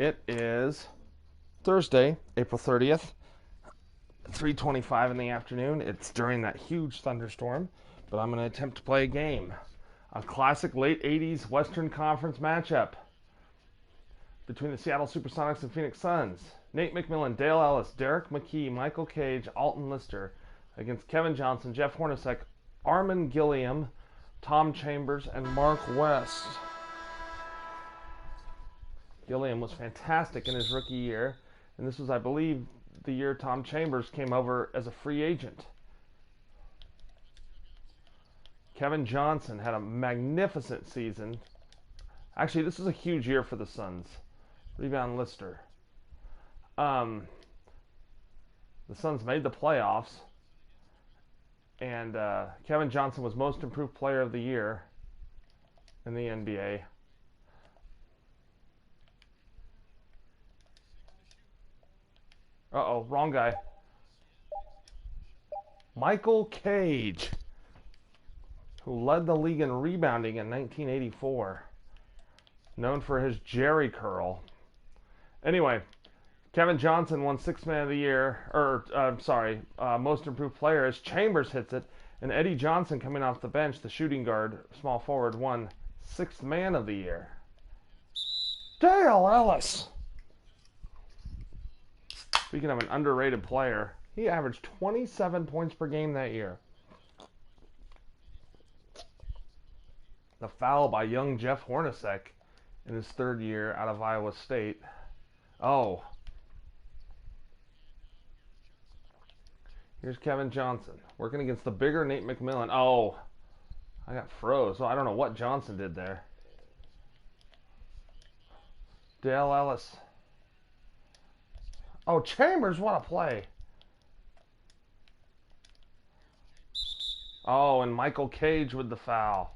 It is Thursday, April 30th, 3:25 in the afternoon. It's during that huge thunderstorm, but I'm going to attempt to play a game. A classic late 80s Western Conference matchup between the Seattle Supersonics and Phoenix Suns. Nate McMillan, Dale Ellis, Derek McKee, Michael Cage, Alton Lister against Kevin Johnson, Jeff Hornacek, Armin Gilliam, Tom Chambers, and Mark West. Gilliam was fantastic in his rookie year, and this was, I believe, the year Tom Chambers came over as a free agent. Kevin Johnson had a magnificent season. Actually, this is a huge year for the Suns. Rebound Lister. The Suns made the playoffs, and Kevin Johnson was Most Improved Player of the Year in the NBA. Uh-oh, wrong guy. Michael Cage, who led the league in rebounding in 1984. Known for his Jerry curl. Anyway, Kevin Johnson won Sixth Man of the Year, Most Improved Player as Chambers hits it, and Eddie Johnson, coming off the bench, the shooting guard, small forward, won Sixth Man of the Year. Dale Ellis. Speaking of an underrated player, he averaged 27 points per game that year. The foul by young Jeff Hornacek in his third year out of Iowa State. Oh. Here's Kevin Johnson working against the bigger Nate McMillan. Oh, I got froze. So I don't know what Johnson did there. Dale Ellis. Oh, Chambers, what a play. Oh, and Michael Cage with the foul.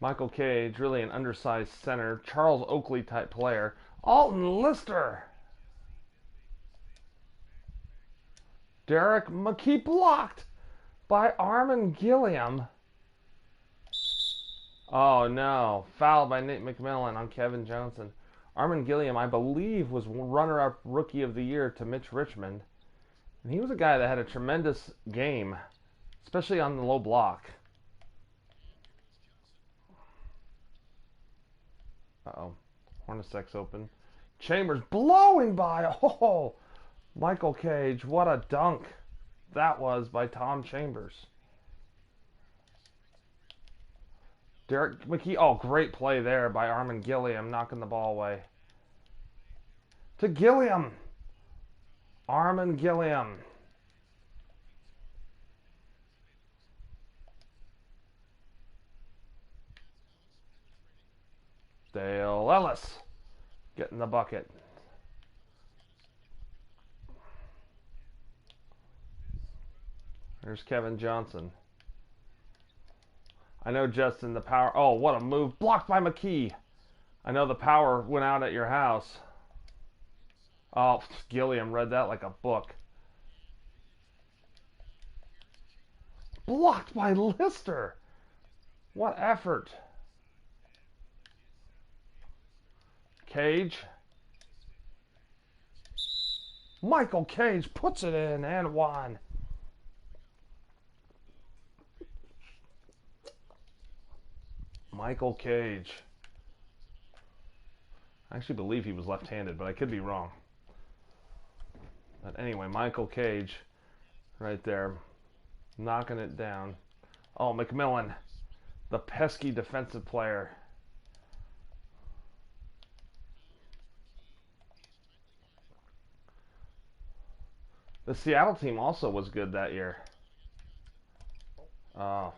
Michael Cage, really an undersized center. Charles Oakley type player. Alton Lister. Derek McKee blocked by Armin Gilliam. Oh no, foul by Nate McMillan on Kevin Johnson. Armin Gilliam, I believe, was runner-up Rookie of the Year to Mitch Richmond. And he was a guy that had a tremendous game, especially on the low block. Uh-oh. Hornacek's open. Chambers blowing by. Oh, Michael Cage. What a dunk that was by Tom Chambers. Derek McKee. Oh, great play there by Armin Gilliam, knocking the ball away. To Gilliam. Armin Gilliam. Dale Ellis getting the bucket. There's Kevin Johnson. I know, Justin, the power. Oh, what a move. Blocked by McKee. I know the power went out at your house. Oh, Gilliam read that like a book. Blocked by Lister. What effort. Cage. Michael Cage puts it in and one. Michael Cage. I actually believe he was left-handed, but I could be wrong. But anyway, Michael Cage right there, knocking it down. Oh, McMillan, the pesky defensive player. The Seattle team also was good that year. Oh.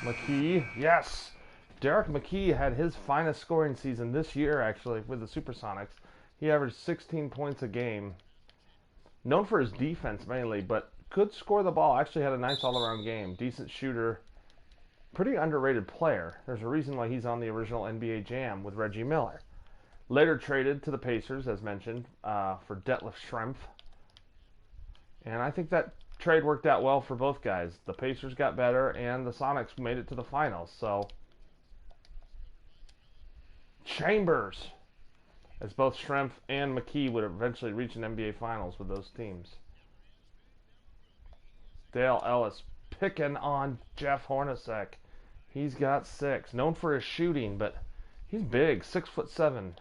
McKee, yes. Derek McKee had his finest scoring season this year, actually, with the Supersonics. He averaged 16 points a game. Known for his defense mainly, but could score the ball. Actually had a nice all-around game. Decent shooter. Pretty underrated player. There's a reason why he's on the original NBA Jam with Reggie Miller. Later traded to the Pacers, as mentioned, for Detlef Schrempf. And I think that trade worked out well for both guys. The Pacers got better, and the Sonics made it to the finals. So, Chambers, as both Schrempf and McKee would eventually reach an NBA Finals with those teams. Dale Ellis picking on Jeff Hornacek. He's got 6. Known for his shooting, but he's big, 6'7".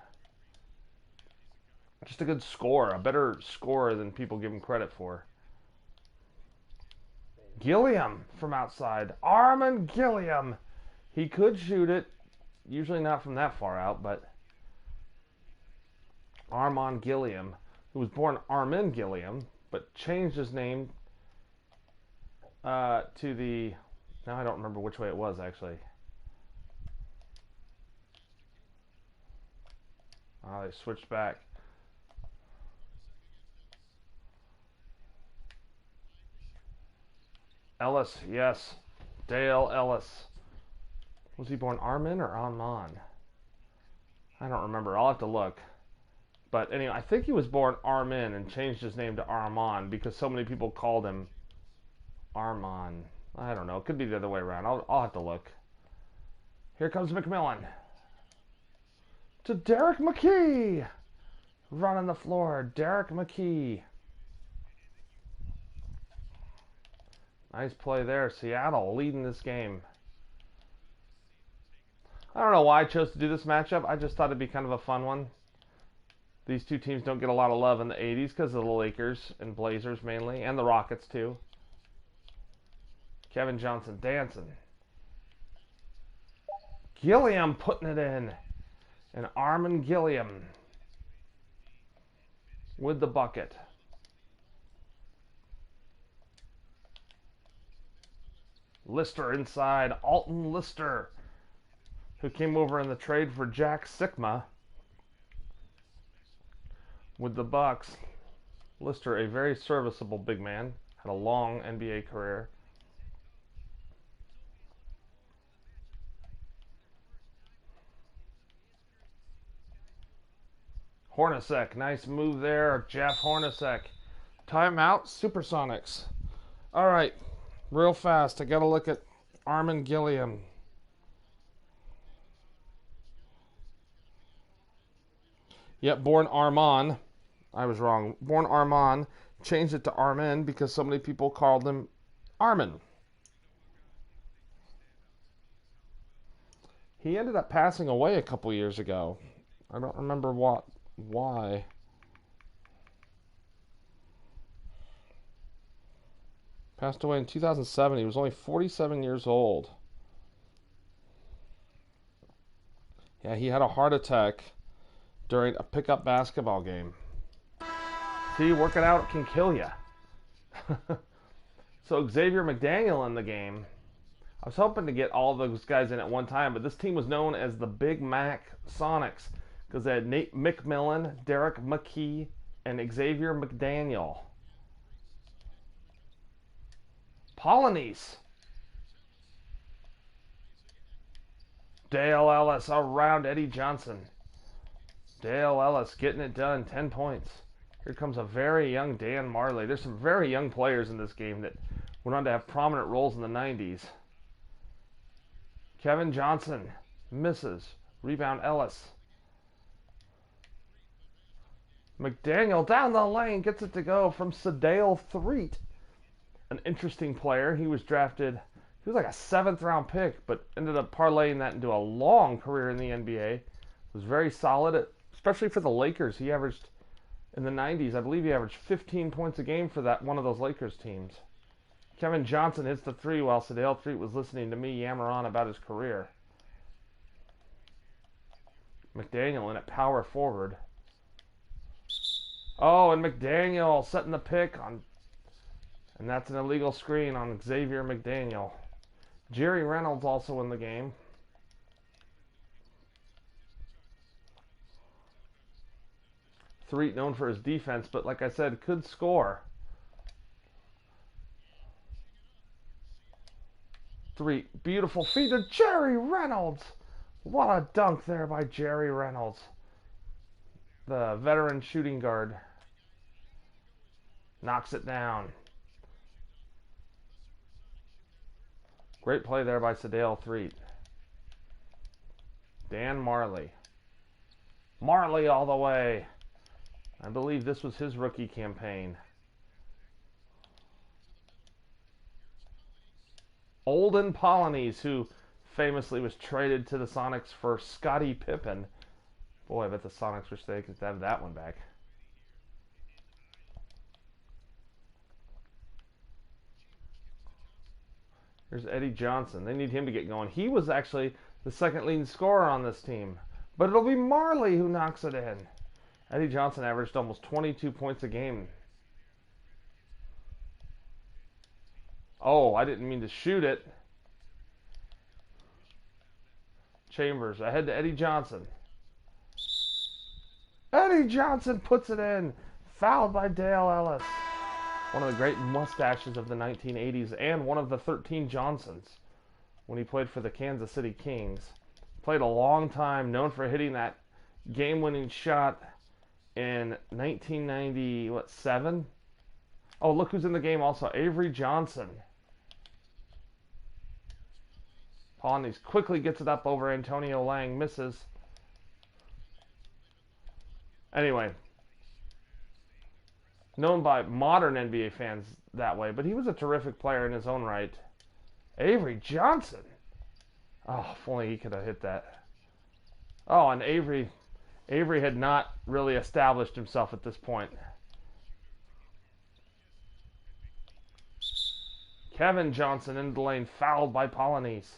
Just a good scorer, a better scorer than people give him credit for. Gilliam from outside. Armin Gilliam. He could shoot it. Usually not from that far out, but Armand Gilliam, who was born Armin Gilliam, but changed his name to the... Now I don't remember which way it was, actually. Oh, they switched back. Ellis, yes. Dale Ellis. Was he born Armin or Armand? I don't remember. I'll have to look. But anyway, I think he was born Armin and changed his name to Armand because so many people called him Armand. I don't know. It could be the other way around. I'll have to look. Here comes McMillan. To Derek McKee. Running the floor. Derek McKee. Nice play there. Seattle leading this game. I don't know why I chose to do this matchup. I just thought it'd be kind of a fun one. These two teams don't get a lot of love in the 80s because of the Lakers and Blazers mainly, and the Rockets too. Kevin Johnson dancing. Gilliam putting it in. And Armin Gilliam with the bucket. Lister inside. Alton Lister, who came over in the trade for Jack Sikma with the Bucks. Lister, a very serviceable big man, had a long NBA career. Hornacek, nice move there, Jeff Hornacek. Timeout, Supersonics. All right, real fast, I got to look at Armin Gilliam. Yep, born Armand. I was wrong. Born Armand, changed it to Armin because so many people called him Armin. He ended up passing away a couple years ago. I don't remember why. Passed away in 2007. He was only 47 years old. Yeah, he had a heart attack during a pickup basketball game. See, working out can kill you. So Xavier McDaniel in the game. I was hoping to get all those guys in at one time, but this team was known as the Big Mac Sonics because they had Nate McMillan, Derek McKee, and Xavier McDaniel. Polynice. Dale Ellis around Eddie Johnson. Dale Ellis getting it done, 10 points. Here comes a very young Dan Marley. There's some very young players in this game that went on to have prominent roles in the 90s. Kevin Johnson misses. Rebound Ellis. McDaniel down the lane gets it to go from Sedale Threet. An interesting player. He was drafted, he was like a 7th round pick, but ended up parlaying that into a long career in the NBA. Was very solid, especially for the Lakers. He averaged, in the 90s, I believe he averaged 15 points a game for that one of those Lakers teams. Kevin Johnson hits the 3 while Sedale Threet was listening to me yammer on about his career. McDaniel in at power forward. Oh, and McDaniel setting the pick on, and that's an illegal screen on Xavier McDaniel. Jerry Reynolds also in the game. Threet known for his defense, but like I said, could score. Threet, beautiful feed to Jerry Reynolds. What a dunk there by Jerry Reynolds, the veteran shooting guard. Knocks it down. Great play there by Sadale Threet. Dan Marley. Marley all the way. I believe this was his rookie campaign. Olden Polynice, who famously was traded to the Sonics for Scottie Pippen. Boy, I bet the Sonics wish they could have that one back. Here's Eddie Johnson. They need him to get going. He was actually the second leading scorer on this team. But it'll be Marley who knocks it in. Eddie Johnson averaged almost 22 points a game. Oh, I didn't mean to shoot it. Chambers ahead to Eddie Johnson. Eddie Johnson puts it in. Fouled by Dale Ellis. One of the great mustaches of the 1980s and one of the 13 Johnsons when he played for the Kansas City Kings. Played a long time, known for hitting that game-winning shot in 1997. Oh, look who's in the game also. Avery Johnson. Polynice quickly gets it up over Antonio Lang. Misses. Anyway. Known by modern NBA fans that way, but he was a terrific player in his own right. Avery Johnson. Oh, if only he could have hit that. Oh, and Avery had not really established himself at this point. Kevin Johnson into the lane, fouled by Polynice.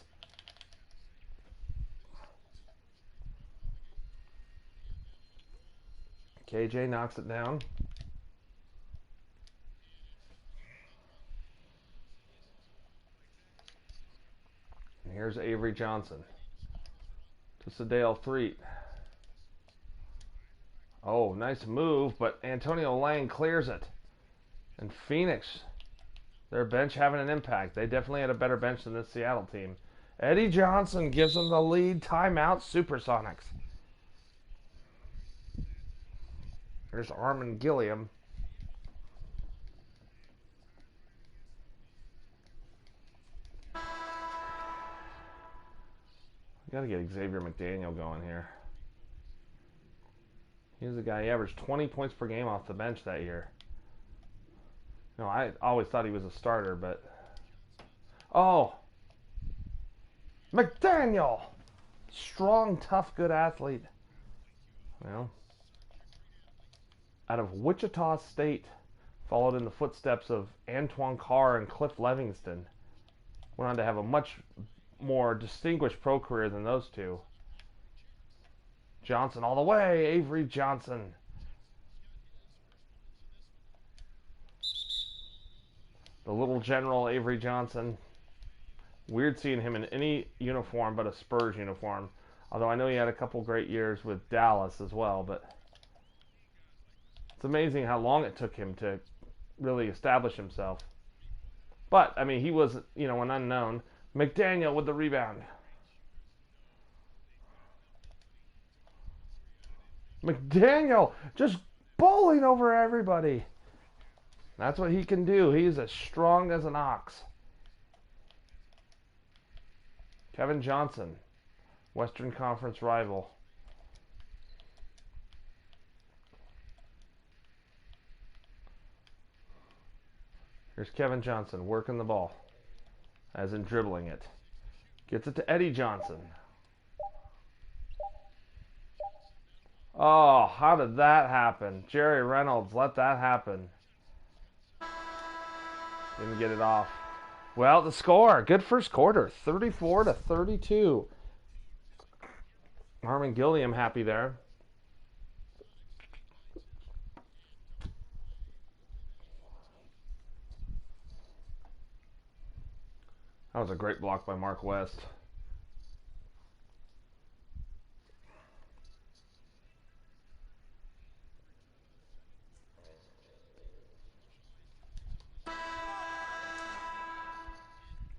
KJ knocks it down. And here's Avery Johnson to Sadale Threet. Oh, nice move, but Antonio Lang clears it. And Phoenix, their bench having an impact. They definitely had a better bench than this Seattle team. Eddie Johnson gives them the lead. Timeout, Supersonics. Here's Armin Gilliam. Got to get Xavier McDaniel going here. He's a guy, he averaged 20 points per game off the bench that year. No, I always thought he was a starter, but... Oh! McDaniel! Strong, tough, good athlete. Well, out of Wichita State, followed in the footsteps of Antoine Carr and Cliff Levingston. Went on to have a much more distinguished pro career than those two. Johnson all the way. Avery Johnson. The little general Avery Johnson. Weird seeing him in any uniform but a Spurs uniform. Although I know he had a couple great years with Dallas as well. But it's amazing how long it took him to really establish himself. But, I mean, he was, an unknown. McDaniel with the rebound. McDaniel just bowling over everybody. That's what he can do. He's as strong as an ox. Kevin Johnson, Western Conference rival. Here's Kevin Johnson working the ball, as in dribbling it. Gets it to Eddie Johnson. Oh, how did that happen? Jerry Reynolds let that happen. Didn't get it off. Well, the score. Good first quarter. 34-32. Armin Gilliam happy there. That was a great block by Mark West.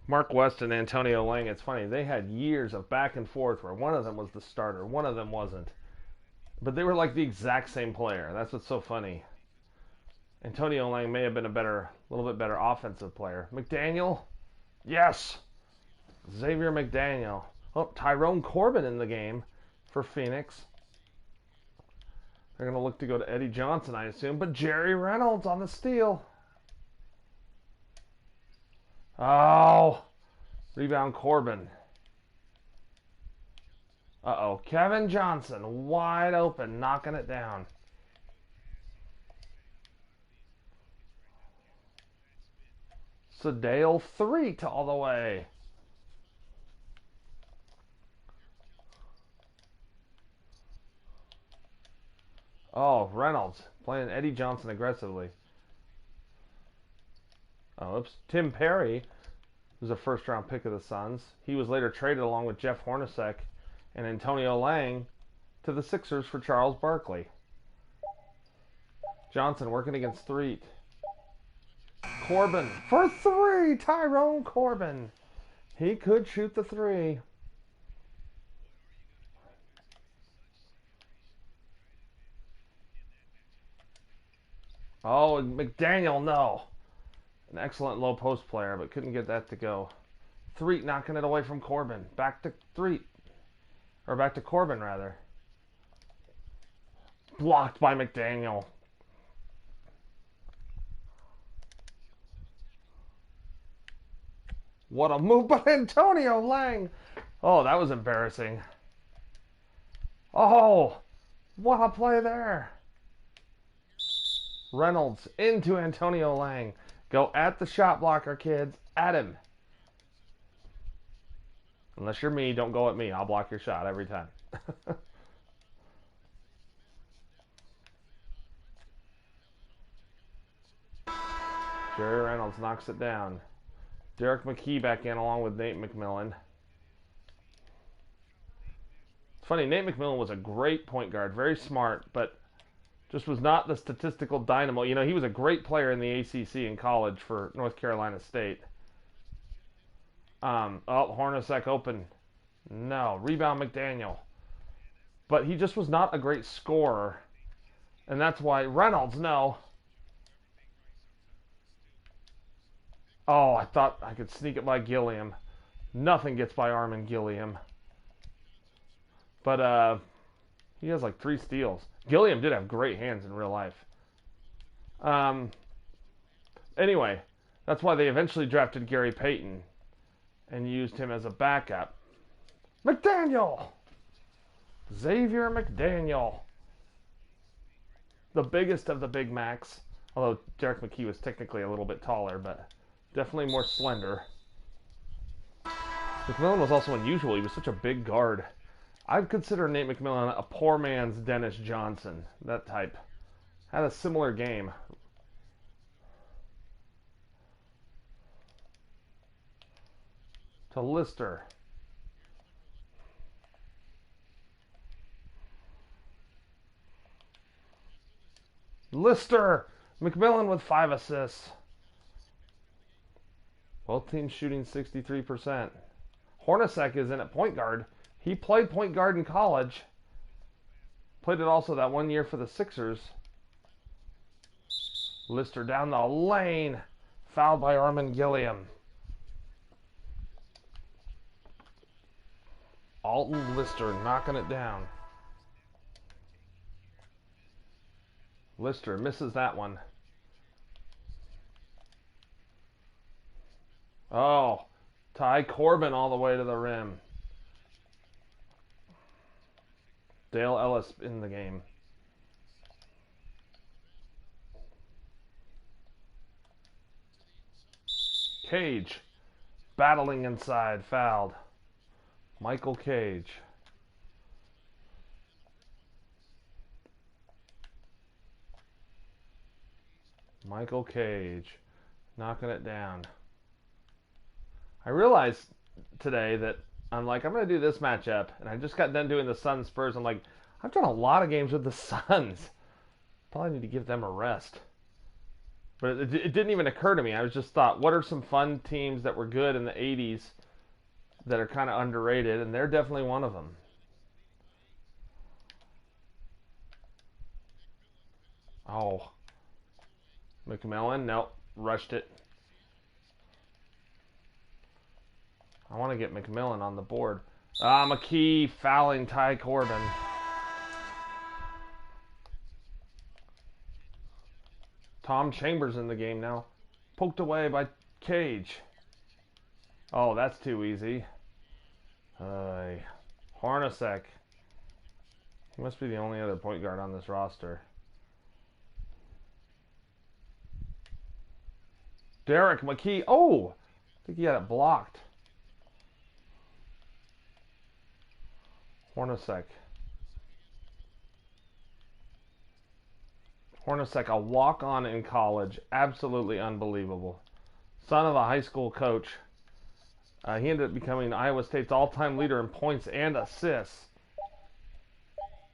Mark West and Antonio Lang, it's funny, they had years of back and forth where one of them was the starter, one of them wasn't. But they were like the exact same player. That's what's so funny. Antonio Lang may have been a little bit better offensive player. McDaniel, yes. Xavier McDaniel. Oh, Tyrone Corbin in the game for Phoenix. They're going to look to go to Eddie Johnson, I assume, but Jerry Reynolds on the steal. Oh, rebound Corbin. Uh-oh, Kevin Johnson, wide open, knocking it down. Sedale 3 to all the way. Oh, Reynolds playing Eddie Johnson aggressively. Oh, oops. Tim Perry was a first-round pick of the Suns. He was later traded along with Jeff Hornacek and Antonio Lang to the Sixers for Charles Barkley. Johnson working against Threet. Corbin for 3. Tyrone Corbin. He could shoot the 3. Oh, McDaniel, no. An excellent low post player, but couldn't get that to go. Threet knocking it away from Corbin. Back to Threet. Or back to Corbin, rather. Blocked by McDaniel. What a move by Antonio Lang. Oh, that was embarrassing. Oh, what a play there. Reynolds into Antonio Lang. Go at the shot blocker, kids. At him. Unless you're me, don't go at me. I'll block your shot every time. Jerry Reynolds knocks it down. Derek McKee back in along with Nate McMillan. It's funny, Nate McMillan was a great point guard, very smart, but just was not the statistical dynamo. You know, he was a great player in the ACC in college for North Carolina State. Oh, Hornacek open. No. Rebound McDaniel. But he just was not a great scorer. And that's why Reynolds, no. Oh, I thought I could sneak it by Gilliam. Nothing gets by Armin Gilliam. But he has like 3 steals. Gilliam did have great hands in real life. Anyway, that's why they eventually drafted Gary Payton and used him as a backup. McDaniel! Xavier McDaniel. The biggest of the Big Macs. Although Derek McKee was technically a little bit taller, but definitely more slender. McMillan was also unusual. He was such a big guard. I'd consider Nate McMillan a poor man's Dennis Johnson. That type. Had a similar game. To Lister. Lister! McMillan with 5 assists. Both teams shooting 63%. Hornacek is in at point guard. He played point guard in college. Played it also that 1 year for the Sixers. Lister down the lane. Fouled by Armin Gilliam. Alton Lister knocking it down. Lister misses that one. Oh, Ty Corbin all the way to the rim. Dale Ellis in the game. Cage battling inside, fouled. Michael Cage. Michael Cage knocking it down. I realized today that I'm going to do this matchup, and I just got done doing the Suns Spurs. I'm like, I've done a lot of games with the Suns. Probably need to give them a rest. But it didn't even occur to me. I was just thought, what are some fun teams that were good in the 80s that are kind of underrated? And they're definitely one of them. Oh. McMillan, nope, rushed it. I want to get McMillan on the board. McKee fouling Ty Corbin. Tom Chambers in the game now. Poked away by Cage. Oh, that's too easy. Hornacek. He must be the only other point guard on this roster. Derek McKee. Oh! I think he had it blocked. Hornacek. Hornacek, a walk-on in college. Absolutely unbelievable. Son of a high school coach. He ended up becoming Iowa State's all-time leader in points and assists.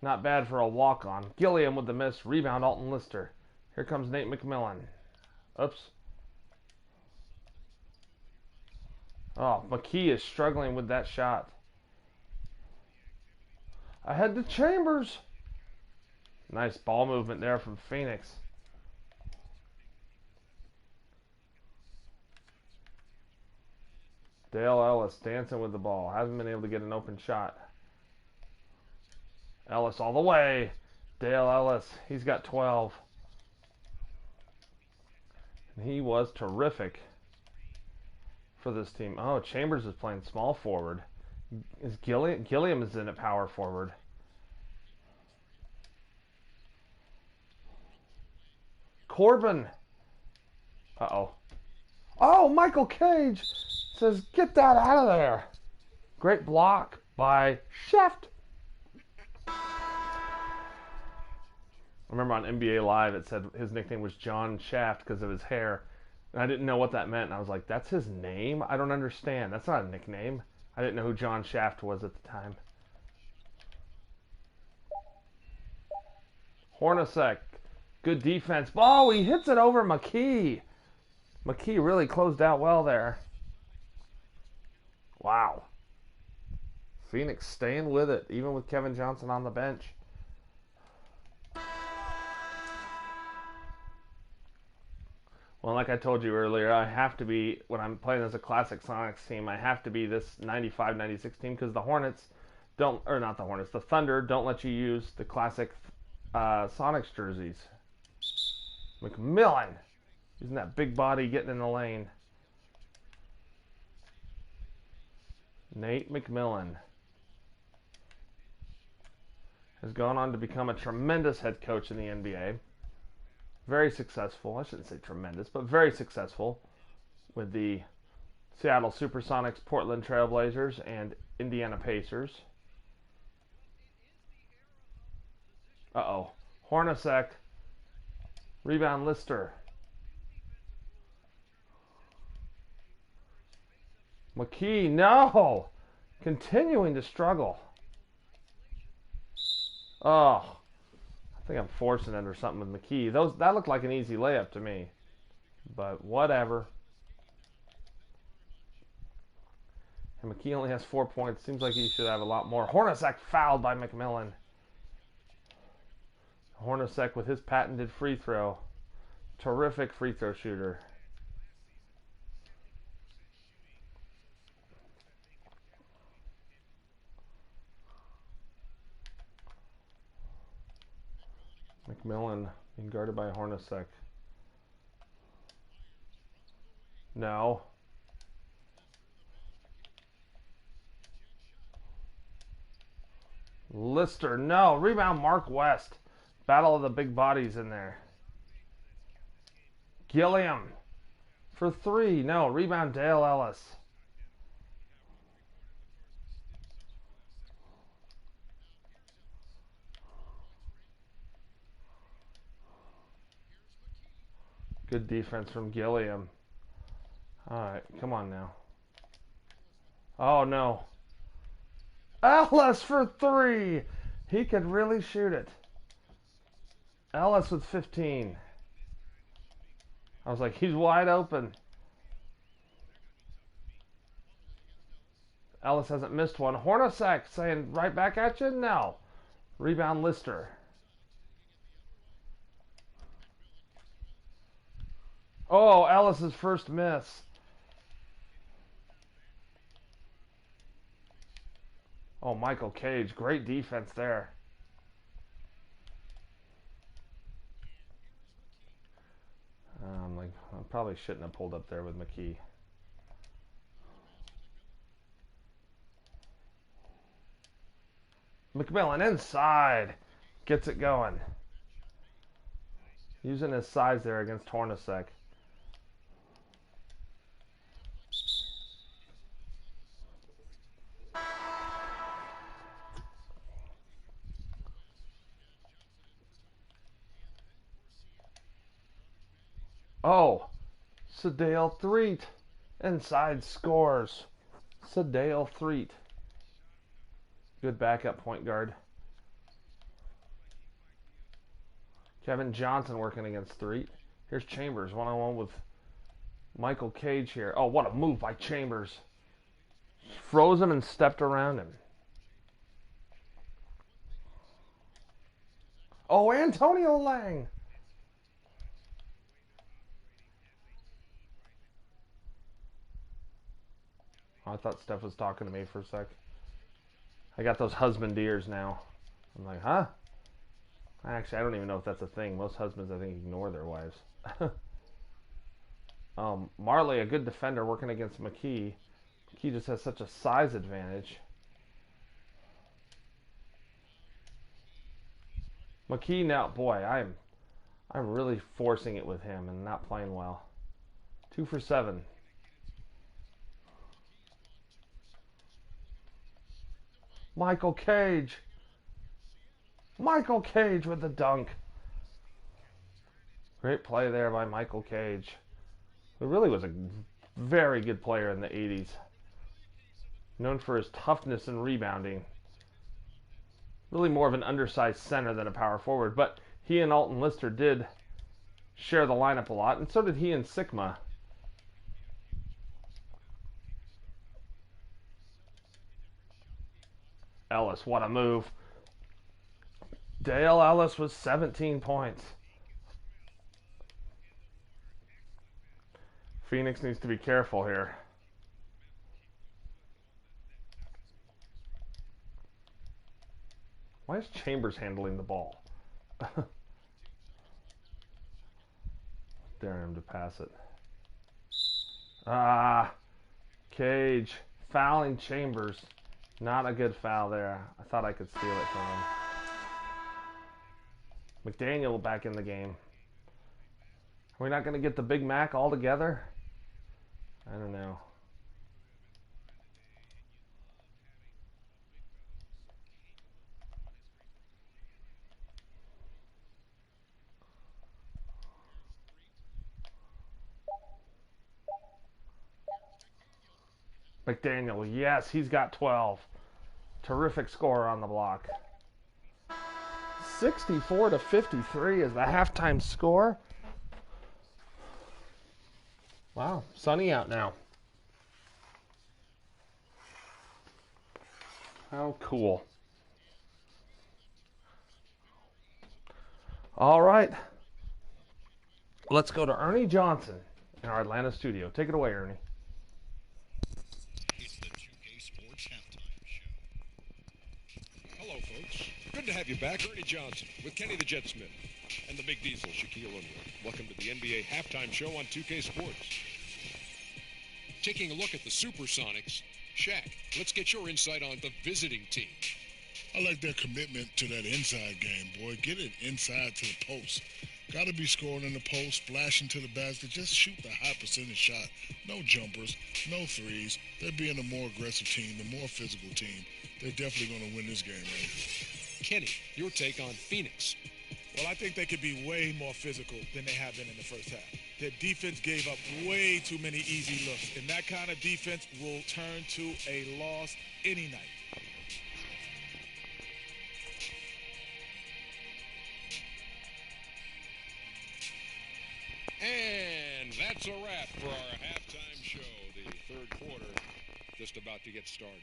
Not bad for a walk-on. Gilliam with the miss. Rebound, Alton Lister. Here comes Nate McMillan. Oops. Oh, McKee is struggling with that shot. Ahead to Chambers. Nice ball movement there from Phoenix. Dale Ellis dancing with the ball. Hasn't been able to get an open shot. Ellis all the way. Dale Ellis. He's got 12. And he was terrific for this team. Oh, Chambers is playing small forward. Is Gilliam is in at power forward. Corbin. Uh-oh. Oh, Michael Cage says, get that out of there. Great block by Shaft. I remember on NBA Live it said his nickname was John Shaft because of his hair. And I didn't know what that meant. And I was like, that's his name? I don't understand. That's not a nickname. I didn't know who John Shaft was at the time. Hornacek. Good defense. Oh, he hits it over McKee. McKee really closed out well there. Wow. Phoenix staying with it, even with Kevin Johnson on the bench. Well, like I told you earlier, I have to be, when I'm playing as a classic Sonics team, I have to be this 95-96 team because the Hornets don't, or not the Hornets, the Thunder don't let you use the classic Sonics jerseys. McMillan using that big body, getting in the lane. Nate McMillan has gone on to become a tremendous head coach in the NBA. Very successful. I shouldn't say tremendous, but very successful with the Seattle Supersonics, Portland Trailblazers, and Indiana Pacers. Uh-oh. Hornacek. Rebound Lister. McKee, no! Continuing to struggle. Oh, I think I'm forcing it or something with McKee. That looked like an easy layup to me. But whatever. And McKee only has 4 points. Seems like he should have a lot more. Hornacek fouled by McMillan. Hornacek with his patented free throw. Terrific free throw shooter. McMillan being guarded by Hornacek. No. Lister, no. Rebound Mark West. Battle of the big bodies in there. Gilliam for 3. No. Rebound Dale Ellis. Good defense from Gilliam. Alright, come on now. Oh no. Ellis for 3. He could really shoot it. Ellis with 15. I was like, he's wide open. Ellis hasn't missed one. Hornacek saying, right back at you? No. Rebound Lister. Oh, Ellis's first miss. Oh, Michael Cage. Great defense there. I probably shouldn't have pulled up there with McKee. McMillan inside. Gets it going. Using his size there against Hornacek. Oh, Sadale Threet. Inside scores. Sadale Threet. Good backup point guard. Kevin Johnson working against Threet. Here's Chambers one-on-one with Michael Cage here. Oh, what a move by Chambers. Froze him and stepped around him. Oh, Antonio Lang. I thought Steph was talking to me for a sec. I got those husband ears now. I'm like, huh? Actually, I don't even know if that's a thing. Most husbands, I think, ignore their wives. Marley, a good defender working against McKee. McKee just has such a size advantage. McKee now, boy, I'm really forcing it with him and not playing well. 2 for 7. Michael Cage. Michael Cage with the dunk. Great play there by Michael Cage. He really was a very good player in the 80s. Known for his toughness and rebounding. Really more of an undersized center than a power forward, but he and Alton Lister did share the lineup a lot, and so did he and Sigma. Ellis, what a move. Dale Ellis was 17 points. Phoenix needs to be careful here. Why is Chambers handling the ball? Daring him to pass it. Cage fouling Chambers. Not a good foul there. I thought I could steal it from him. McDaniel back in the game. Are we not going to get the Big Mac all together? I don't know. McDaniel, yes, he's got 12. Terrific score on the block. 64-53 is the halftime score. Wow, sunny out now. How cool. All right. Let's go to Ernie Johnson in our Atlanta studio. Take it away, Ernie. It's the 2K Sports Halftime Show. Hello, folks. Good to have you back. Ernie Johnson with Kenny the Jet Smith and the Big Diesel, Shaquille O'Neal. Welcome to the NBA Halftime Show on 2K Sports. Taking a look at the Supersonics, Shaq, let's get your insight on the visiting team. I like their commitment to that inside game, boy. Get it inside to the post. Got to be scoring in the post, splashing to the basket. Just shoot the high percentage shot. No jumpers, no threes. They're being a more aggressive team, the more physical team. They're definitely going to win this game, man. Kenny, your take on Phoenix. Well, I think they could be way more physical than they have been in the first half. Their defense gave up way too many easy looks, and that kind of defense will turn to a loss any night. And that's a wrap for our halftime show. The third quarter just about to get started.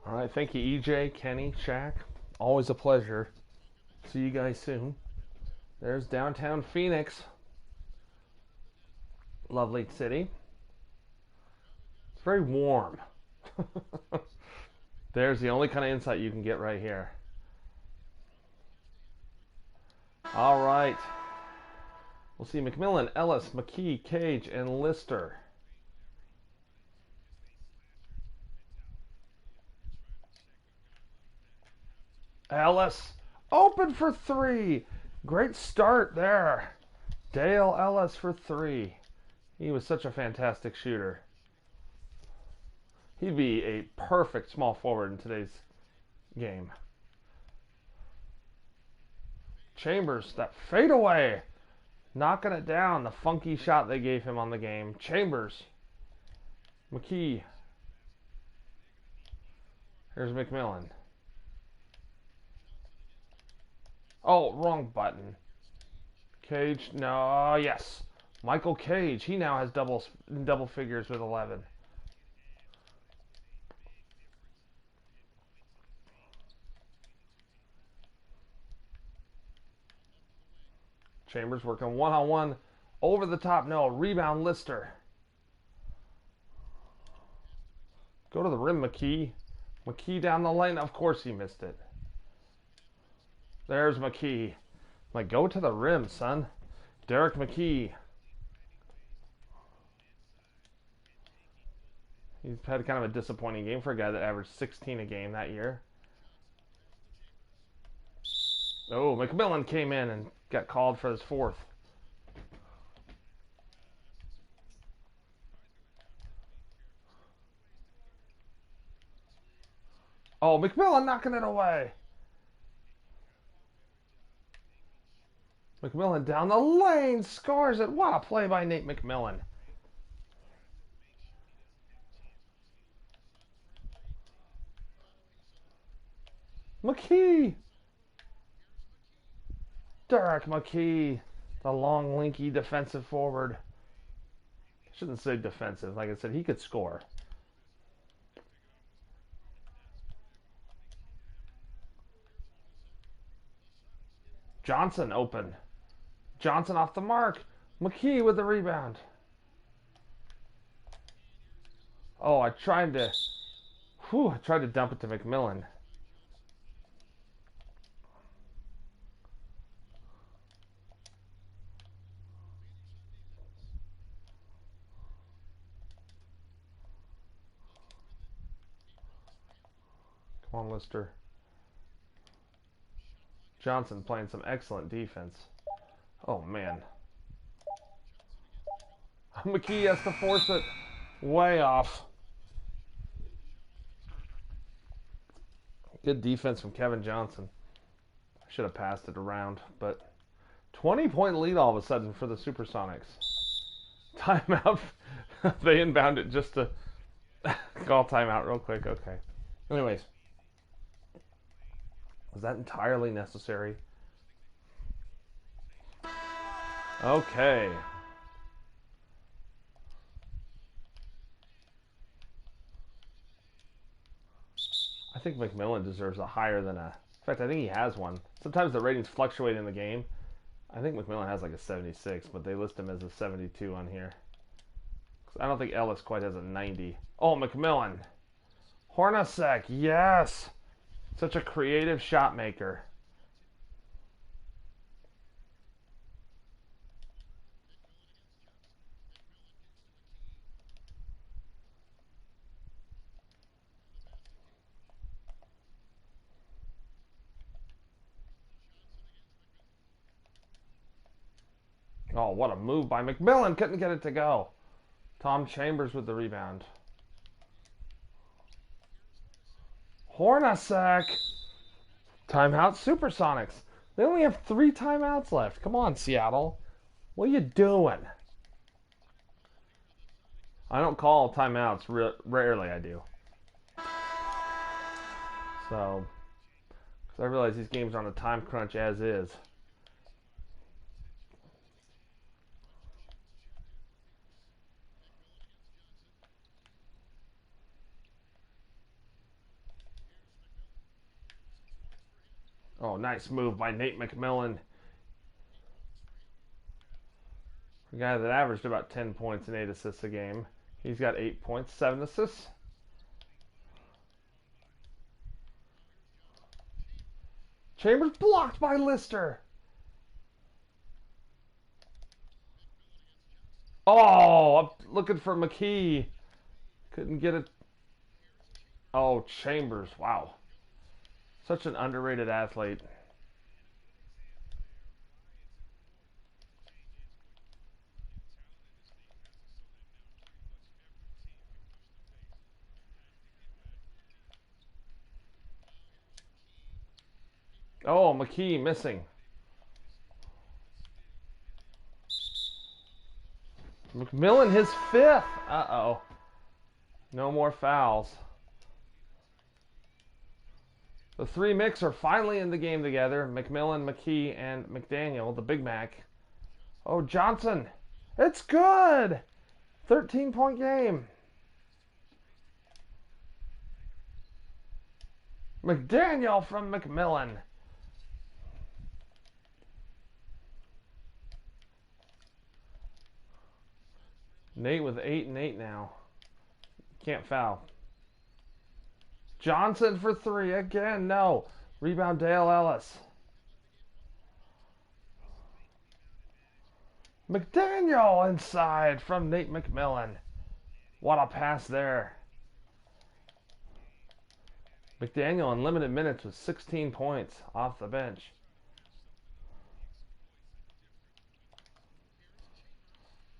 All right, thank you, EJ, Kenny, Shaq. Always a pleasure. See you guys soon. There's downtown Phoenix. Lovely city. It's very warm. There's the only kind of insight you can get right here. All right. We'll see McMillan, Ellis, McKee, Cage, and Lister. Ellis, open for three. Great start there. Dale Ellis for three. He was such a fantastic shooter. He'd be a perfect small forward in today's game. Chambers, that fadeaway. Knocking it down. The funky shot they gave him on the game. Chambers. McKee. Here's McMillan. Oh, wrong button. Cage. No, yes. Michael Cage. He now has double figures with 11. Chambers working one-on-one. Over the top. No. Rebound Lister. Go to the rim, McKee. McKee down the lane. Of course he missed it. There's McKee. Like, go to the rim, son. Derek McKee. He's had kind of a disappointing game for a guy that averaged 16 a game that year. Oh, McMillan came in and got called for his fourth. Oh, McMillan knocking it away. McMillan down the lane, scores it. What a play by Nate McMillan. McKee. Derek McKee, the long, linky defensive forward. Shouldn't say defensive. Like I said, he could score. Johnson open. Johnson off the mark. McKee with the rebound. Oh, I tried to dump it to McMillan. Come on, Lister. Johnson playing some excellent defense. Oh, man. McKee has to force it way off. Good defense from Kevin Johnson. Should have passed it around, but 20-point lead all of a sudden for the Supersonics. Timeout. They inbound it just to call timeout real quick. Okay. Anyways. Was that entirely necessary? Okay. I think McMillan deserves a higher than a... In fact, I think he has one. Sometimes the ratings fluctuate in the game. I think McMillan has like a 76, but they list him as a 72 on here. I don't think Ellis quite has a 90. Oh, McMillan. Hornacek, yes! Such a creative shot maker. Oh, what a move by McMillan. Couldn't get it to go. Tom Chambers with the rebound. Hornacek. Timeout Supersonics. They only have 3 timeouts left. Come on, Seattle. What are you doing? I don't call timeouts. Rarely I do. So, because I realize these games are on a time crunch as is. Oh, nice move by Nate McMillan. A guy that averaged about 10 points and 8 assists a game. He's got 8 points, 7 assists. Chambers blocked by Lister. Oh, I'm looking for McKee. Couldn't get it. Oh, Chambers. Wow. Such an underrated athlete. Oh, McKee missing. McMillan, his 5th. Uh-oh. No more fouls. The 3 Micks are finally in the game together. McMillan, McKee, and McDaniel, the Big Mac. Oh, Johnson. It's good. 13-point game. McDaniel from McMillan. Nate with 8 and 8 now. Can't foul. Johnson for 3 again. No. Rebound Dale Ellis. McDaniel inside from Nate McMillan. What a pass there. McDaniel in limited minutes with 16 points off the bench.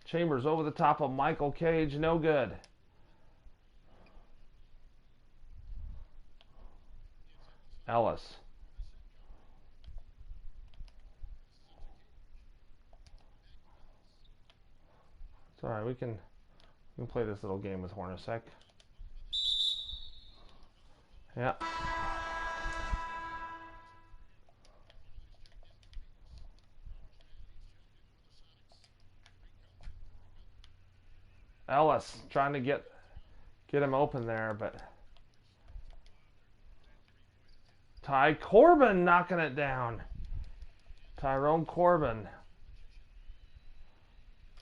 Chambers over the top of Michael Cage. No good. Ellis. It's alright, we can play this little game with Hornacek. Yeah. Ellis trying to get him open there, but Ty Corbin knocking it down. Tyrone Corbin.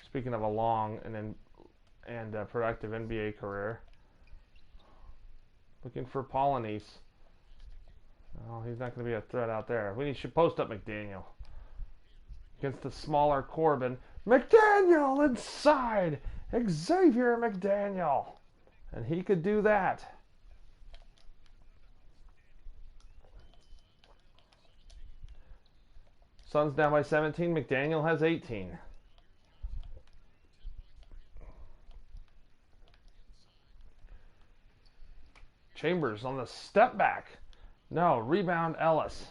Speaking of a long and productive NBA career. Looking for Polonese. Oh, he's not going to be a threat out there. We should post up McDaniel. Against the smaller Corbin. McDaniel inside! Xavier McDaniel. And he could do that. Suns down by 17. McDaniel has 18. Chambers on the step back. No, rebound Ellis.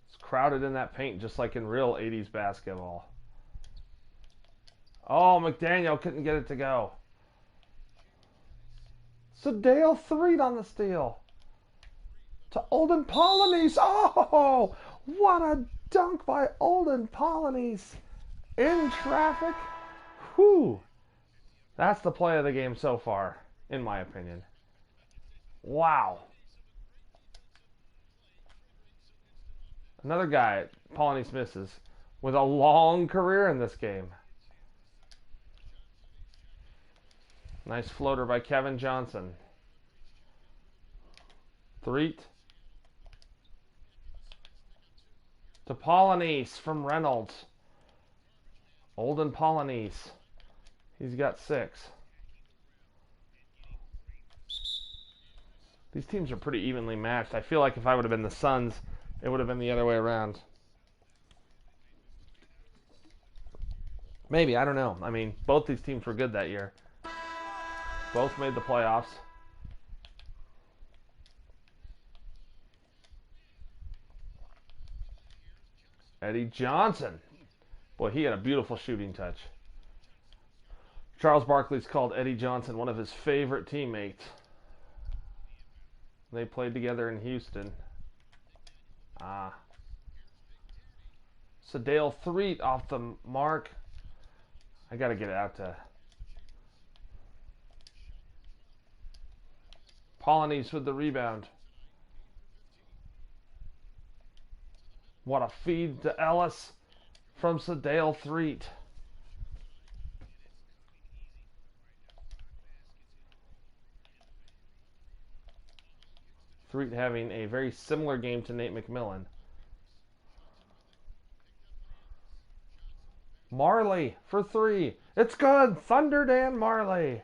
It's crowded in that paint just like in real 80s basketball. Oh, McDaniel couldn't get it to go. Sadale Threed on the steal. To Olden Polonese. Oh, what a dunk by Olden Polonese. In traffic. Whew. That's the play of the game so far, in my opinion. Wow. Another guy, Polonese misses, with a long career in this game. Nice floater by Kevin Johnson. Threet. To Polonese from Reynolds. Olden Polonese. He's got 6. These teams are pretty evenly matched. I feel like if I would have been the Suns, it would have been the other way around. Maybe, I don't know. I mean, both these teams were good that year. Both made the playoffs. Eddie Johnson. Boy, he had a beautiful shooting touch. Charles Barkley's called Eddie Johnson one of his favorite teammates. They played together in Houston. Sadale Threet off the mark. I got to get it out to Polynice with the rebound. What a feed to Ellis from Sadale Threet. Threet having a very similar game to Nate McMillan. Marley for three. It's good. Thunder Dan Marley.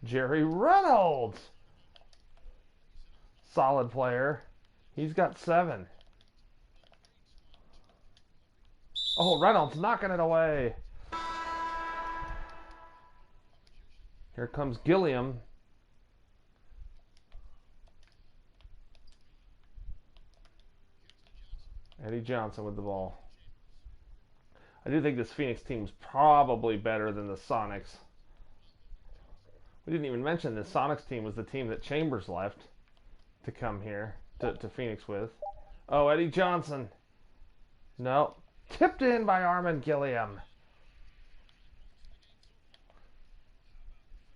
Jerry Reynolds. Solid player. He's got 7. Oh, Reynolds knocking it away. Here comes Gilliam. Eddie Johnson with the ball. I do think this Phoenix team is probably better than the Sonics. We didn't even mention the Sonics team was the team that Chambers left to come here to Phoenix with. Oh, Eddie Johnson. No. Tipped in by Armin Gilliam.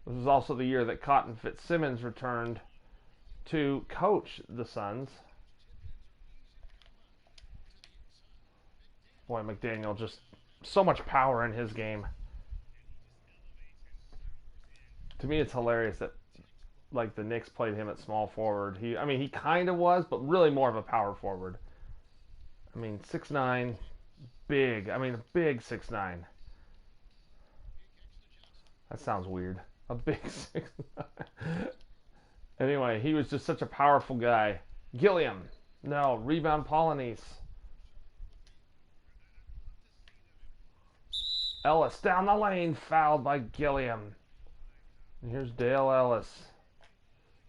This was also the year that Cotton Fitzsimmons returned to coach the Suns. Boy, McDaniel, just so much power in his game. To me, it's hilarious that like the Knicks played him at small forward. He kind of was, but really more of a power forward. 6'9", big. A big 6'9". That sounds weird. A big 6'9". Anyway, he was just such a powerful guy. Gilliam. No, rebound Polynice. Ellis down the lane, fouled by Gilliam. And here's Dale Ellis.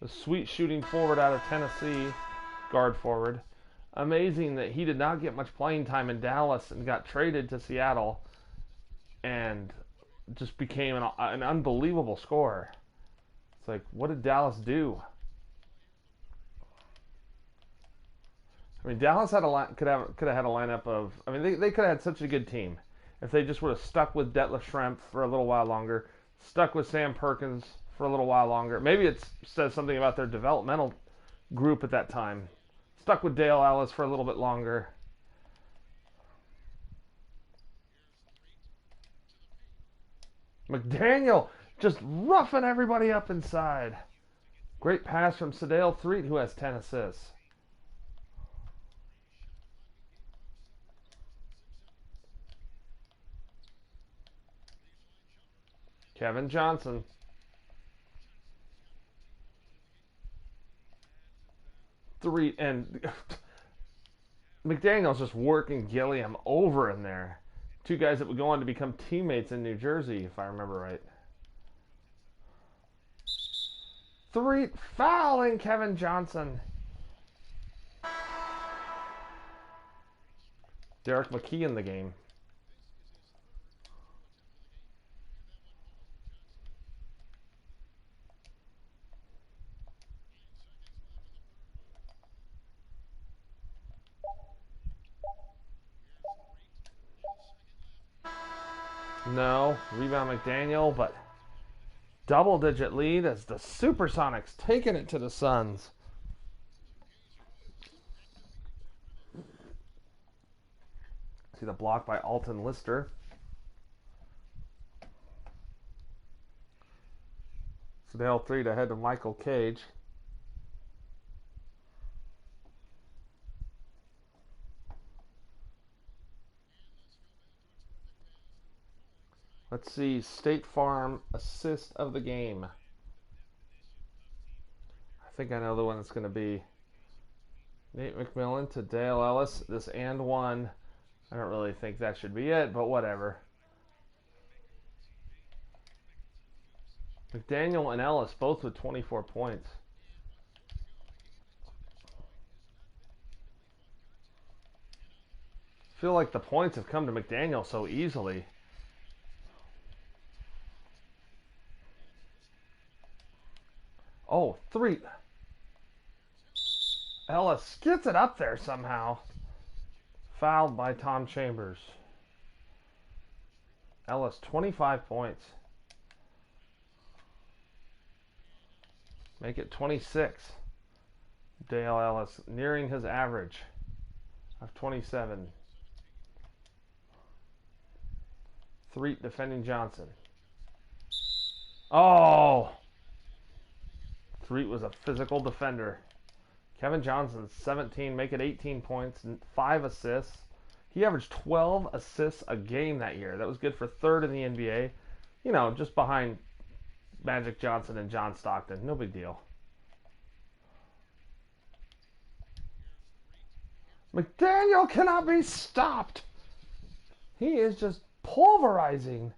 The sweet shooting forward out of Tennessee. Guard forward. Amazing that he did not get much playing time in Dallas and got traded to Seattle and just became an unbelievable scorer. It's like, what did Dallas do? Dallas could have had a lineup of. They could have had such a good team if they just would have stuck with Detlef Schrempf for a little while longer, stuck with Sam Perkins for a little while longer. Maybe it says something about their developmental group at that time. Stuck with Dale Ellis for a little bit longer. McDaniel just roughing everybody up inside. Great pass from Sadale Threet, who has 10 assists. Kevin Johnson. Three, and McDaniel's just working Gilliam over in there. Two guys that would go on to become teammates in New Jersey, if I remember right. Three, fouling Kevin Johnson. Derek McKee in the game. No, rebound McDaniel, but double-digit lead as the Supersonics taking it to the Suns. See the block by Alton Lister. Sadale Threet ahead of Michael Cage. Let's see, State Farm assist of the game. I think I know the one it's going to be. Nate McMillan to Dale Ellis. This and one. I don't really think that should be it, but whatever. McDaniel and Ellis both with 24 points. I feel like the points have come to McDaniel so easily. Oh, three. Ellis gets it up there somehow. Fouled by Tom Chambers. Ellis, 25 points. Make it 26. Dale Ellis nearing his average of 27. Threet defending Johnson. Oh! Threet was a physical defender. Kevin Johnson, 17, make it 18 points and 5 assists. He averaged 12 assists a game that year. That was good for third in the NBA. You know, just behind Magic Johnson and John Stockton. No big deal. McDaniel cannot be stopped. He is just pulverizing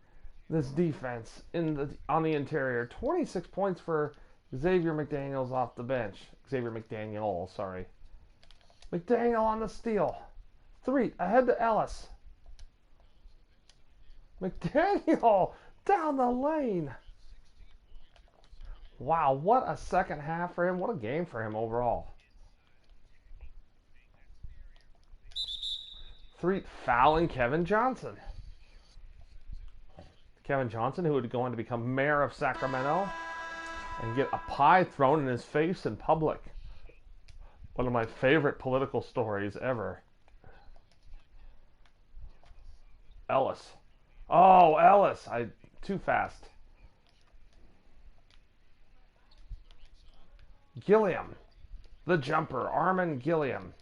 this defense on the interior. 26 points for Xavier McDaniels off the bench. Xavier McDaniel, sorry. McDaniel on the steal. Threet ahead to Ellis. McDaniel down the lane. Wow, what a second half for him. What a game for him overall. Threet fouling Kevin Johnson. Kevin Johnson, who would go on to become mayor of Sacramento and get a pie thrown in his face in public. One of my favorite political stories ever. Ellis. Oh, Ellis. Too fast. Gilliam. The jumper. Armin Gilliam.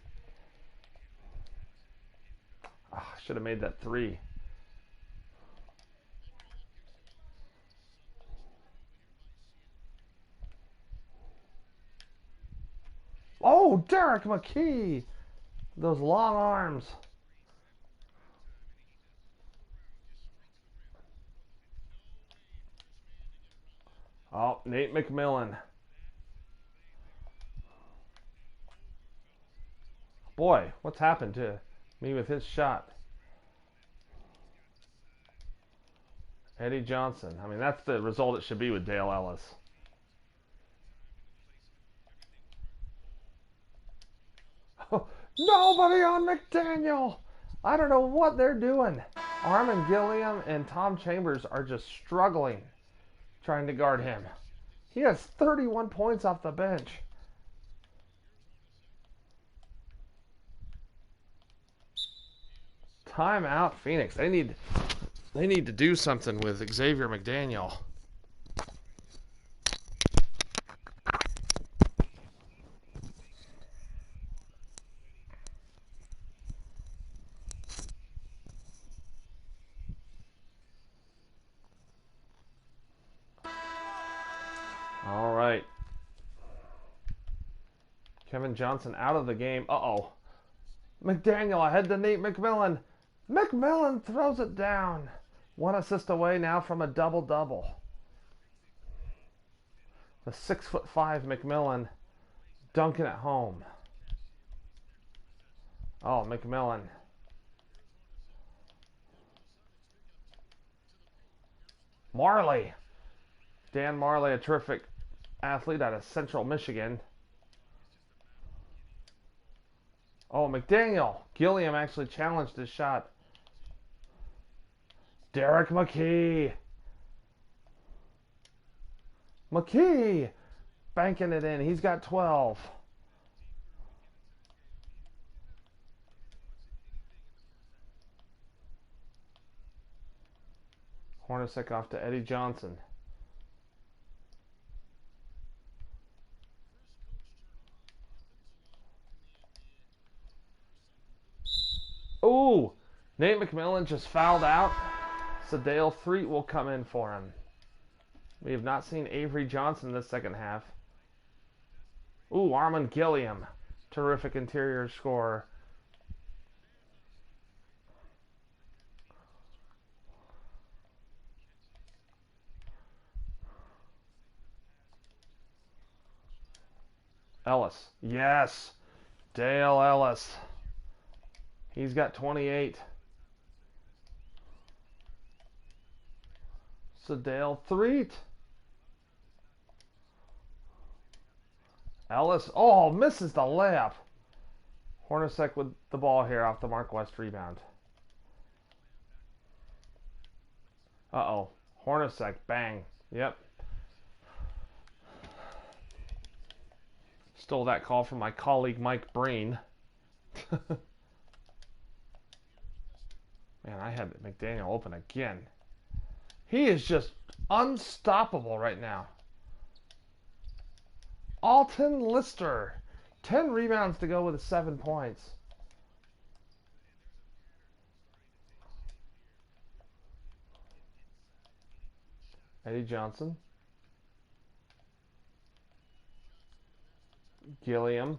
Should have made that 3. Oh, Derek McKee. Those long arms. Oh, Nate McMillan. Boy, what's happened to me with his shot? Eddie Johnson. I mean, that's the result it should be with Dale Ellis. Oh, nobody on McDaniel. I don't know what they're doing. Armin Gilliam and Tom Chambers are just struggling trying to guard him. He has 31 points off the bench. Timeout, Phoenix. They need to do something with Xavier McDaniel. All right. Kevin Johnson out of the game. Uh-oh. McDaniel ahead to Nate McMillan. McMillan throws it down. 1 assist away now from a double-double. The 6'5" McMillan dunking at home. Oh, McMillan. Marley. Dan Marley, a terrific athlete out of Central Michigan. Oh, McDaniel. Gilliam actually challenged his shot. Derek McKee. McKee banking it in. He's got 12. Hornacek off to Eddie Johnson. Ooh, Nate McMillan just fouled out. So Dale Threet will come in for him. We have not seen Avery Johnson this second half. Ooh, Armin Gilliam. Terrific interior scorer. Ellis. Yes. Dale Ellis. He's got 28. So Dale Threet. Ellis. Oh, misses the layup. Hornacek with the ball here off the Mark West rebound. Uh-oh. Hornacek, bang. Yep. Stole that call from my colleague Mike Breen. Man, I had McDaniel open again. He is just unstoppable right now. Alton Lister. 10 rebounds to go with 7 points. Eddie Johnson. Gilliam.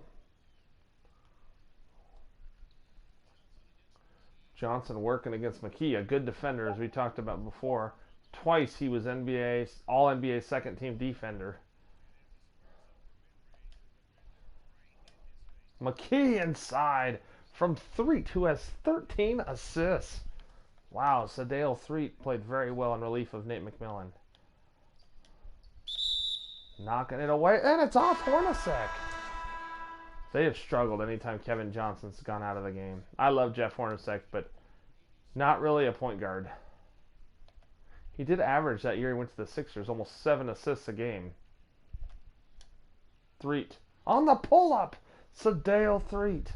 Johnson working against McKee, a good defender as we talked about before. Twice he was All-NBA second-team defender. McKee inside from Threet, who has 13 assists. Wow, Sadale Threet played very well in relief of Nate McMillan. Knocking it away, and it's off Hornacek. They have struggled anytime Kevin Johnson's gone out of the game. I love Jeff Hornacek, but not really a point guard. He did average that year he went to the Sixers almost 7 assists a game. Threet on the pull-up. Sadale Threet.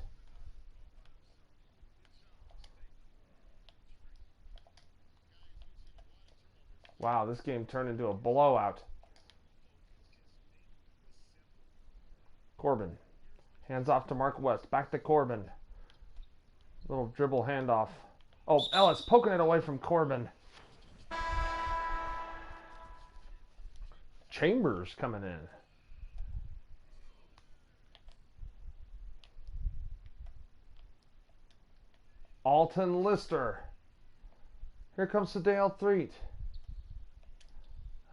Wow, this game turned into a blowout. Corbin. Hands off to Mark West. Back to Corbin. Little dribble handoff. Oh, Ellis poking it away from Corbin. Chambers coming in. Alton Lister. Here comes Sadale Threet.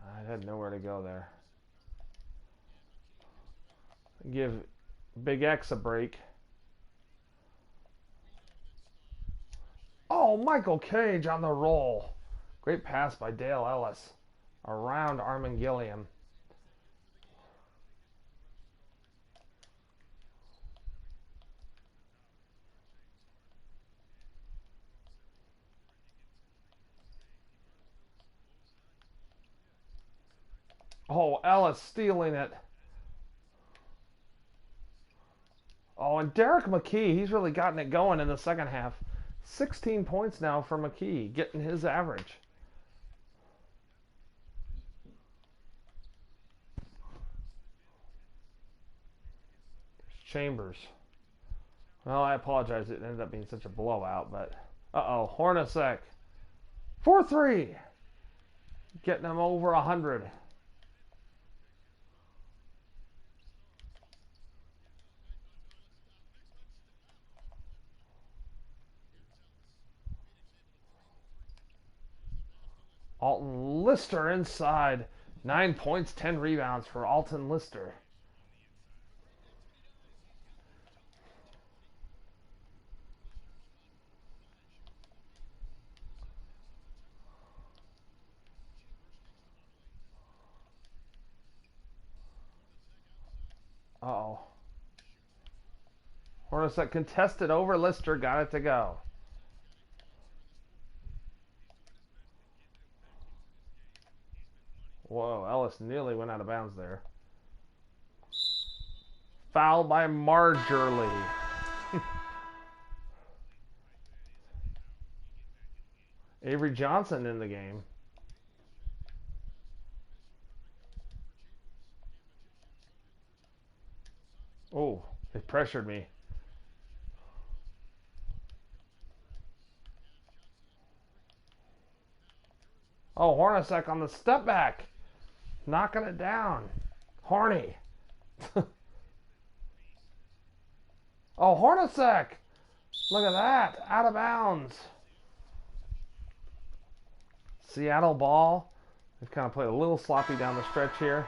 I had nowhere to go there. Give Big X a break. Oh, Michael Cage on the roll. Great pass by Dale Ellis. Around Armin Gilliam. Oh, Ellis stealing it. Oh, and Derek McKee, he's really gotten it going in the second half. 16 points now for McKee, getting his average. Chambers. Well, I apologize. It ended up being such a blowout, but... Uh-oh, Hornacek. 4-3. Getting him over 100. Alton Lister inside. 9 points, 10 rebounds for Alton Lister. Uh-oh. Hornacek contested over Lister, got it to go. Whoa, Ellis nearly went out of bounds there. Foul by Marjorie. Avery Johnson in the game. Oh, they pressured me. Oh, Hornacek on the step back. Knocking it down. Horny. Oh, Hornacek. Look at that. Out of bounds. Seattle ball. They've kind of played a little sloppy down the stretch here.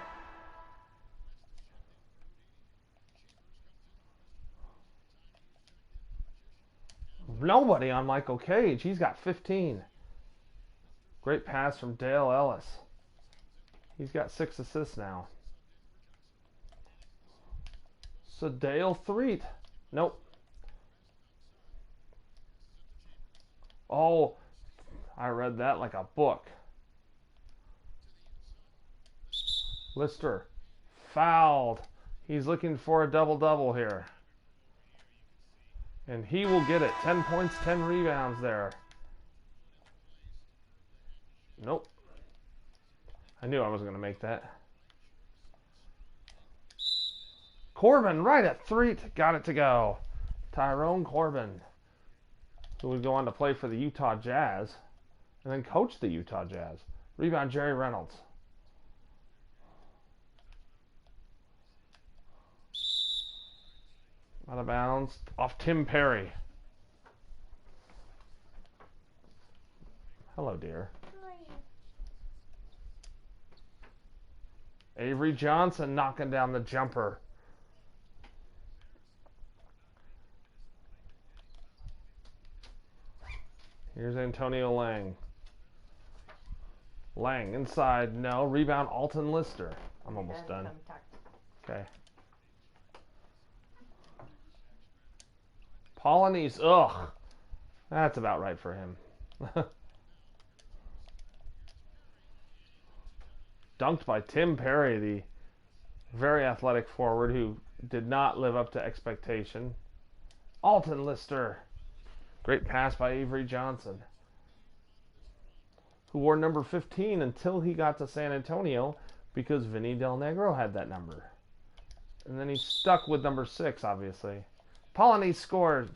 Nobody on Michael Cage. He's got 15. Great pass from Dale Ellis. He's got 6 assists now. Sadale Threet. Nope. Oh, I read that like a book. Lister. Fouled. He's looking for a double-double here. And he will get it. 10 points, 10 rebounds there. Nope. I knew I wasn't going to make that. Corbin right at 3. Got it to go. Tyrone Corbin, who would go on to play for the Utah Jazz and then coach the Utah Jazz. Rebound, Jerry Reynolds. Out of bounds. Off Tim Perry. Hello, dear. Avery Johnson knocking down the jumper. Here's Antonio Lang. Lang inside. No. Rebound, Alton Lister. I'm almost done. Okay. Polonese. Ugh. That's about right for him. Dunked by Tim Perry, the very athletic forward who did not live up to expectation. Alton Lister. Great pass by Avery Johnson, who wore number 15 until he got to San Antonio because Vinny Del Negro had that number. And then he stuck with number 6, obviously. Polonese scored.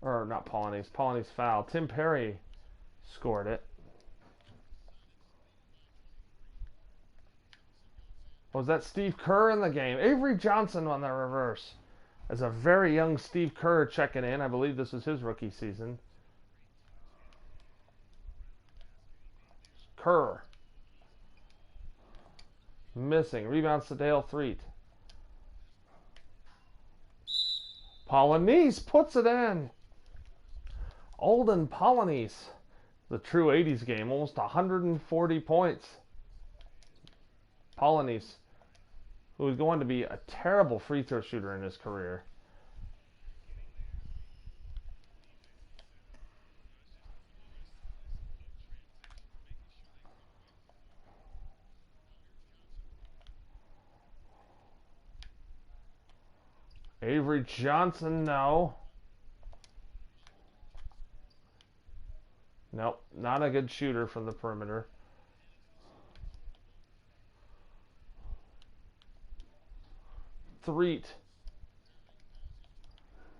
Or not Polonese. Polonese foul. Tim Perry scored it. Was that Steve Kerr in the game? Avery Johnson on the reverse. As a very young Steve Kerr checking in. I believe this is his rookie season. Kerr. Missing. Rebound, Sedale Threet. Polonese puts it in. Olden Polonese. The true 80s game. Almost 140 points. Polonese, who is going to be a terrible free throw shooter in his career. Avery Johnson, no. Nope, not a good shooter from the perimeter. Threet.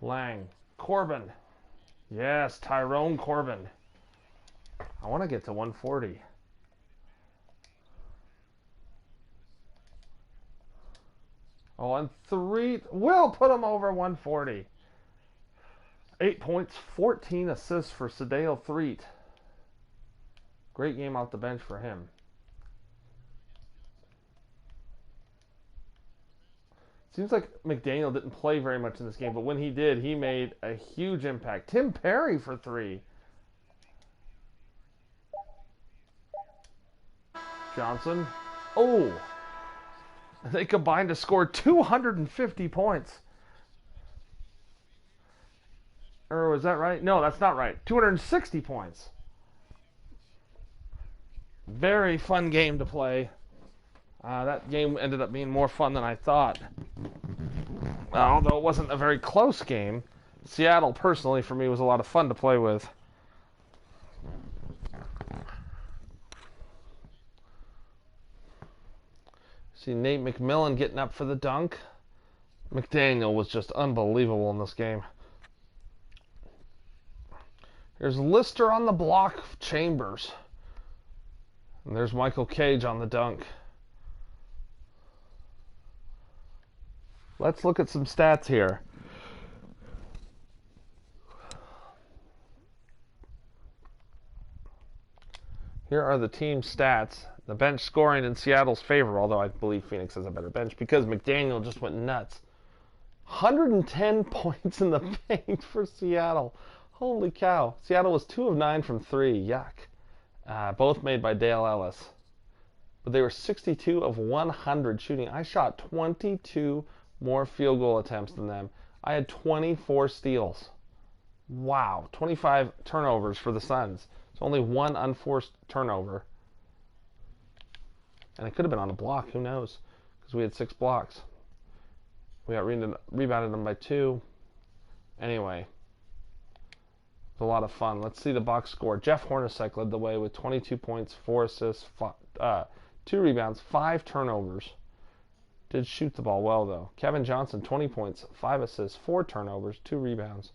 Lang. Corbin. Yes, Tyrone Corbin. I want to get to 140. Oh, and Threet will put him over 140. 8 points, 14 assists for Sedale Threet. Great game off the bench for him. Seems like McDaniel didn't play very much in this game, but when he did, he made a huge impact. Tim Perry for 3. Johnson. Oh! They combined to score 250 points. Or was that right? No, that's not right. 260 points. Very fun game to play. That game ended up being more fun than I thought. Although it wasn't a very close game, Seattle, personally, for me, was a lot of fun to play with. See Nate McMillan getting up for the dunk. McDaniel was just unbelievable in this game. Here's Lister on the block, Chambers. And there's Michael Cage on the dunk. Let's look at some stats here. Here are the team stats. The bench scoring in Seattle's favor, although I believe Phoenix has a better bench because McDaniel just went nuts. 110 points in the paint for Seattle. Holy cow. Seattle was 2 of 9 from 3. Yuck. Both made by Dale Ellis. But they were 62 of 100 shooting. I shot 22 more field goal attempts than them. I had 24 steals. Wow. 25 turnovers for the Suns. So Only one unforced turnover. And it could have been on a block. Who knows? Because we had 6 blocks. We got rebounded them by 2. Anyway, it was a lot of fun. Let's see the box score. Jeff Hornacek led the way with 22 points, 4 assists, 2 rebounds, 5 turnovers. Did shoot the ball well, though. Kevin Johnson, 20 points, 5 assists, 4 turnovers, 2 rebounds.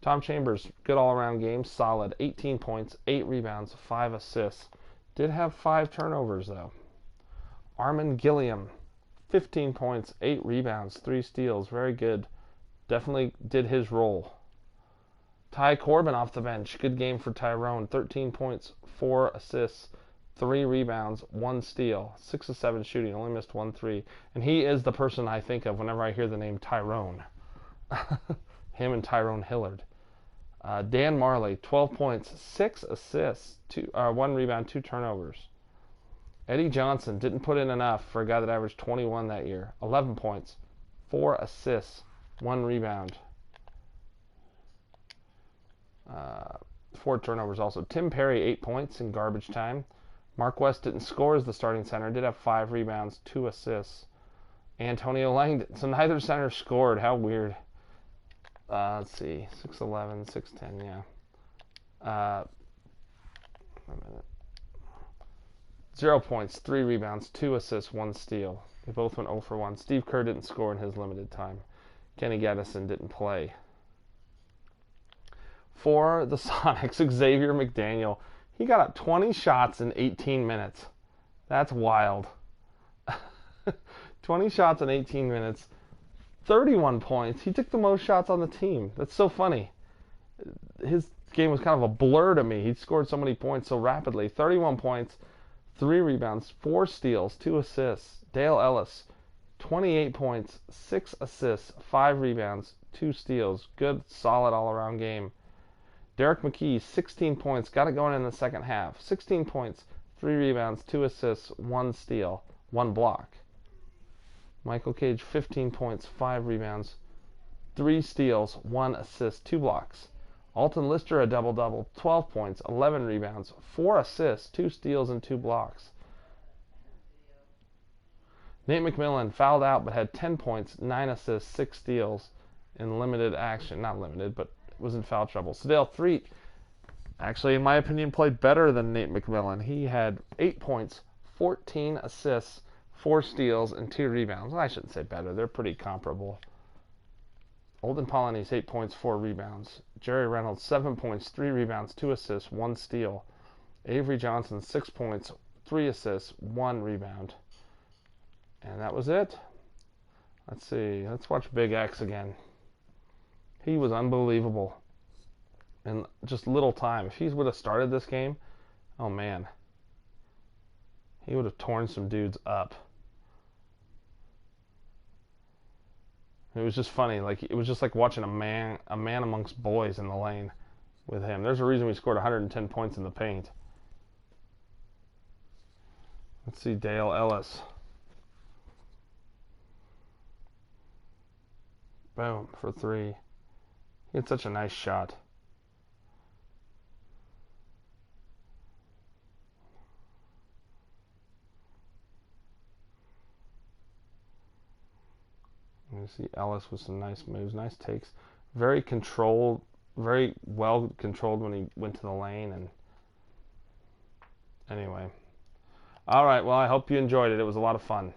Tom Chambers, good all-around game, solid. 18 points, 8 rebounds, 5 assists. Did have 5 turnovers, though. Armin Gilliam, 15 points, 8 rebounds, 3 steals. Very good. Definitely did his role. Ty Corbin off the bench. Good game for Tyrone. 13 points, 4 assists, 3 rebounds, 1 steal. 6 of 7 shooting. Only missed 1 3. And he is the person I think of whenever I hear the name Tyrone. Him and Tyrone Hillard. Dan Marley, 12 points, 6 assists, 1 rebound, 2 turnovers. Eddie Johnson didn't put in enough for a guy that averaged 21 that year. 11 points, 4 assists, 1 rebound. 4 turnovers also. Tim Perry, 8 points in garbage time. Mark West didn't score as the starting center. Did have 5 rebounds, 2 assists. Antonio Langdon. So neither center scored. How weird. Let's see. 6'11", 6'10", yeah. A minute. 0 points, 3 rebounds, 2 assists, 1 steal. They both went 0 for 1. Steve Kerr didn't score in his limited time. Kenny Gaddison didn't play. For the Sonics, Xavier McDaniel. He got up 20 shots in 18 minutes. That's wild. 20 shots in 18 minutes. 31 points. He took the most shots on the team. That's so funny. His game was kind of a blur to me. He scored so many points so rapidly. 31 points, 3 rebounds, 4 steals, 2 assists. Dale Ellis, 28 points, 6 assists, 5 rebounds, 2 steals. Good, solid all-around game. Derek McKee, 16 points. Got it going in the second half. 16 points, 3 rebounds, 2 assists, 1 steal, 1 block. Michael Cage, 15 points, 5 rebounds, 3 steals, 1 assist, 2 blocks. Alton Lister, a double-double, 12 points, 11 rebounds, 4 assists, 2 steals, and 2 blocks. Nate McMillan fouled out but had 10 points, 9 assists, 6 steals in limited action. Not limited, but was in foul trouble. Sedale Threet, actually, in my opinion, played better than Nate McMillan. He had 8 points, 14 assists, 4 steals, and 2 rebounds. Well, I shouldn't say better. They're pretty comparable. Olden Polynice, 8 points, 4 rebounds. Jerry Reynolds, 7 points, 3 rebounds, 2 assists, 1 steal. Avery Johnson, 6 points, 3 assists, 1 rebound. And that was it. Let's see. Let's watch Big X again. He was unbelievable in just little time. If he would have started this game, oh man, he would have torn some dudes up. It was just funny. Like, it was just like watching a man amongst boys in the lane with him. There's a reason we scored 110 points in the paint. Let's see, Dale Ellis. Boom, for 3. He had such a nice shot. You see Ellis with some nice moves, nice takes. Very controlled, very well controlled when he went to the lane. And anyway. All right, well, I hope you enjoyed it. It was a lot of fun.